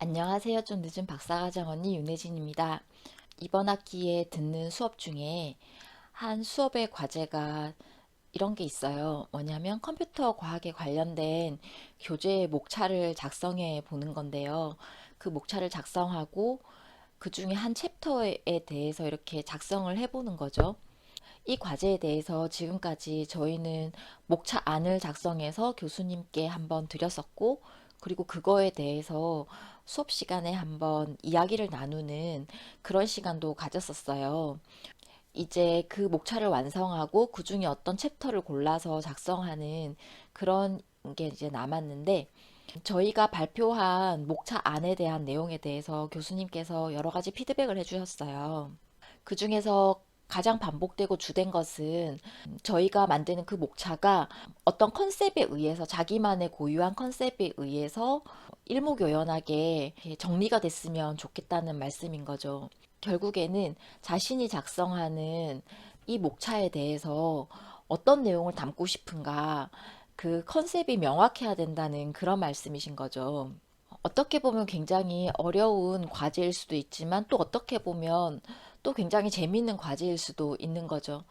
안녕하세요. 좀 늦은 박사과정 언니 윤혜진입니다. 이번 학기에 듣는 수업 중에 한 수업의 과제가 이런 게 있어요. 뭐냐면 컴퓨터 과학에 관련된 교재 목차를 작성해 보는 건데요. 그 목차를 작성하고 그 중에 한 챕터에 대해서 이렇게 작성을 해보는 거죠. 이 과제에 대해서 지금까지 저희는 목차 안을 작성해서 교수님께 한번 드렸었고, 그리고 그거에 대해서 수업 시간에 한번 이야기를 나누는 그런 시간도 가졌었어요. 이제 그 목차를 완성하고 그 중에 어떤 챕터를 골라서 작성하는 그런 게 이제 남았는데, 저희가 발표한 목차 안에 대한 내용에 대해서 교수님께서 여러 가지 피드백을 해주셨어요. 그 중에서 가장 반복되고 주된 것은 저희가 만드는 그 목차가 어떤 컨셉에 의해서 자기만의 고유한 컨셉에 의해서 일목요연하게 정리가 됐으면 좋겠다는 말씀인 거죠. 결국에는 자신이 작성하는 이 목차에 대해서 어떤 내용을 담고 싶은가 그 컨셉이 명확해야 된다는 그런 말씀이신 거죠. 어떻게 보면 굉장히 어려운 과제일 수도 있지만 또 어떻게 보면 또 굉장히 재미있는 과제일 수도 있는 거죠.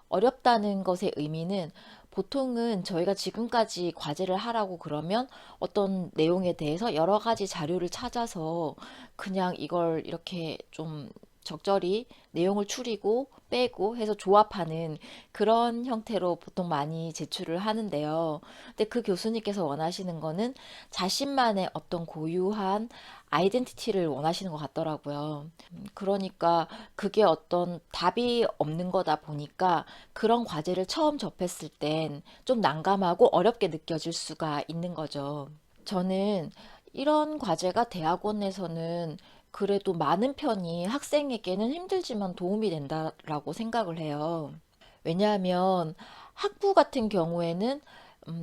어렵다는 것의 의미는 보통은 저희가 지금까지 과제를 하라고 그러면 어떤 내용에 대해서 여러 가지 자료를 찾아서 그냥 이걸 이렇게 좀 적절히 내용을 추리고 빼고 해서 조합하는 그런 형태로 보통 많이 제출을 하는데요. 근데 그 교수님께서 원하시는 거는 자신만의 어떤 고유한 아이덴티티를 원하시는 것 같더라고요. 그러니까 그게 어떤 답이 없는 거다 보니까 그런 과제를 처음 접했을 땐 좀 난감하고 어렵게 느껴질 수가 있는 거죠. 저는 이런 과제가 대학원에서는 그래도 많은 편이 학생에게는 힘들지만 도움이 된다라고 생각을 해요. 왜냐하면 학부 같은 경우에는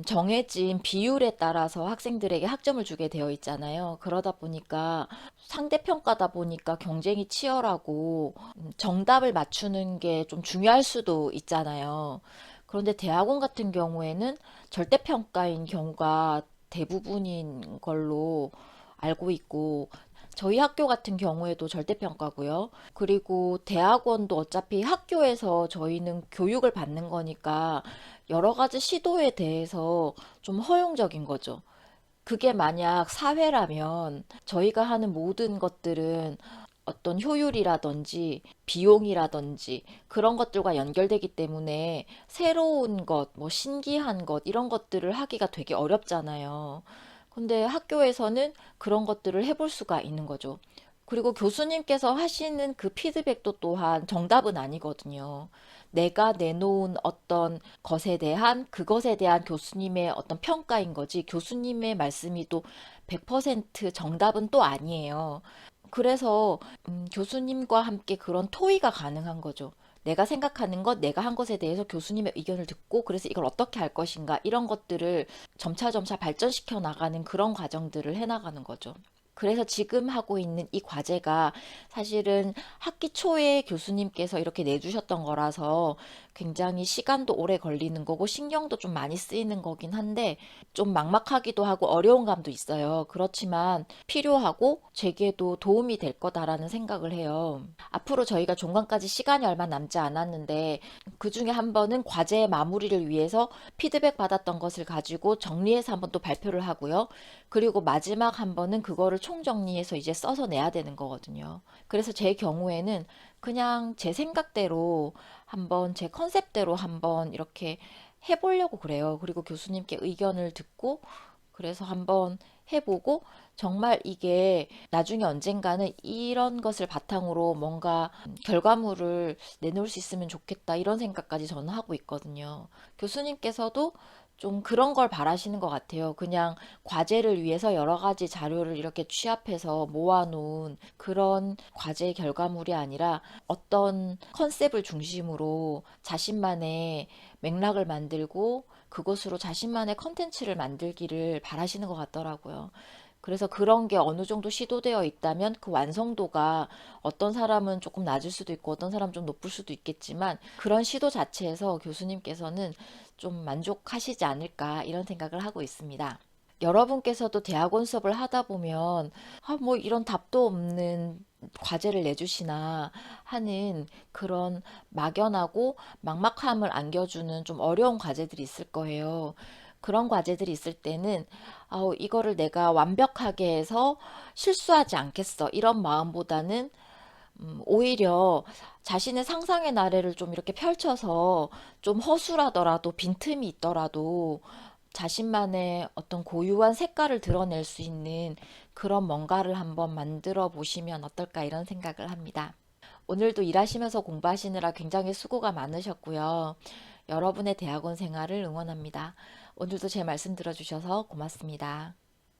정해진 비율에 따라서 학생들에게 학점을 주게 되어 있잖아요. 그러다 보니까 상대평가다 보니까 경쟁이 치열하고 정답을 맞추는 게 좀 중요할 수도 있잖아요. 그런데 대학원 같은 경우에는 절대평가인 경우가 대부분인 걸로 알고 있고, 저희 학교 같은 경우에도 절대평가고요. 그리고 대학원도 어차피 학교에서 저희는 교육을 받는 거니까 여러 가지 시도에 대해서 좀 허용적인 거죠. 그게 만약 사회라면 저희가 하는 모든 것들은 어떤 효율이라든지 비용이라든지 그런 것들과 연결되기 때문에 새로운 것, 뭐 신기한 것 이런 것들을 하기가 되게 어렵잖아요. 근데 학교에서는 그런 것들을 해볼 수가 있는 거죠. 그리고 교수님께서 하시는 그 피드백도 또한 정답은 아니거든요. 내가 내놓은 어떤 것에 대한 그것에 대한 교수님의 어떤 평가인 거지 교수님의 말씀이 또 100% 정답은 또 아니에요. 그래서 교수님과 함께 그런 토의가 가능한 거죠. 내가 생각하는 것, 내가 한 것에 대해서 교수님의 의견을 듣고 그래서 이걸 어떻게 할 것인가 이런 것들을 점차점차 발전시켜 나가는 그런 과정들을 해 나가는 거죠. 그래서 지금 하고 있는 이 과제가 사실은 학기 초에 교수님께서 이렇게 내주셨던 거라서 굉장히 시간도 오래 걸리는 거고 신경도 좀 많이 쓰이는 거긴 한데 좀 막막하기도 하고 어려운 감도 있어요. 그렇지만 필요하고 제게도 도움이 될 거다라는 생각을 해요. 앞으로 저희가 종강까지 시간이 얼마 남지 않았는데 그 중에 한 번은 과제 마무리를 위해서 피드백 받았던 것을 가지고 정리해서 한번 또 발표를 하고요. 그리고 마지막 한 번은 그거를 총정리해서 이제 써서 내야 되는 거거든요. 그래서 제 경우에는 그냥 제 생각대로 한번 제 컨셉대로 한번 이렇게 해보려고 그래요. 그리고 교수님께 의견을 듣고 그래서 한번 해보고 정말 이게 나중에 언젠가는 이런 것을 바탕으로 뭔가 결과물을 내놓을 수 있으면 좋겠다 이런 생각까지 저는 하고 있거든요. 교수님께서도 좀 그런 걸 바라시는 것 같아요. 그냥 과제를 위해서 여러 가지 자료를 이렇게 취합해서 모아놓은 그런 과제 결과물이 아니라 어떤 컨셉을 중심으로 자신만의 맥락을 만들고 그것으로 자신만의 컨텐츠를 만들기를 바라시는 것 같더라고요. 그래서 그런 게 어느 정도 시도되어 있다면 그 완성도가 어떤 사람은 조금 낮을 수도 있고 어떤 사람은 좀 높을 수도 있겠지만 그런 시도 자체에서 교수님께서는 좀 만족하시지 않을까 이런 생각을 하고 있습니다. 여러분께서도 대학원 수업을 하다 보면 뭐 이런 답도 없는 과제를 내주시나 하는 그런 막연하고 막막함을 안겨주는 좀 어려운 과제들이 있을 거예요. 그런 과제들이 있을 때는 이거를 내가 완벽하게 해서 실수하지 않겠어. 이런 마음보다는 오히려 자신의 상상의 나래를 좀 이렇게 펼쳐서 좀 허술하더라도 빈틈이 있더라도 자신만의 어떤 고유한 색깔을 드러낼 수 있는 그런 뭔가를 한번 만들어 보시면 어떨까 이런 생각을 합니다. 오늘도 일하시면서 공부하시느라 굉장히 수고가 많으셨고요. 여러분의 대학원 생활을 응원합니다. 오늘도 제 말씀 들어주셔서 고맙습니다.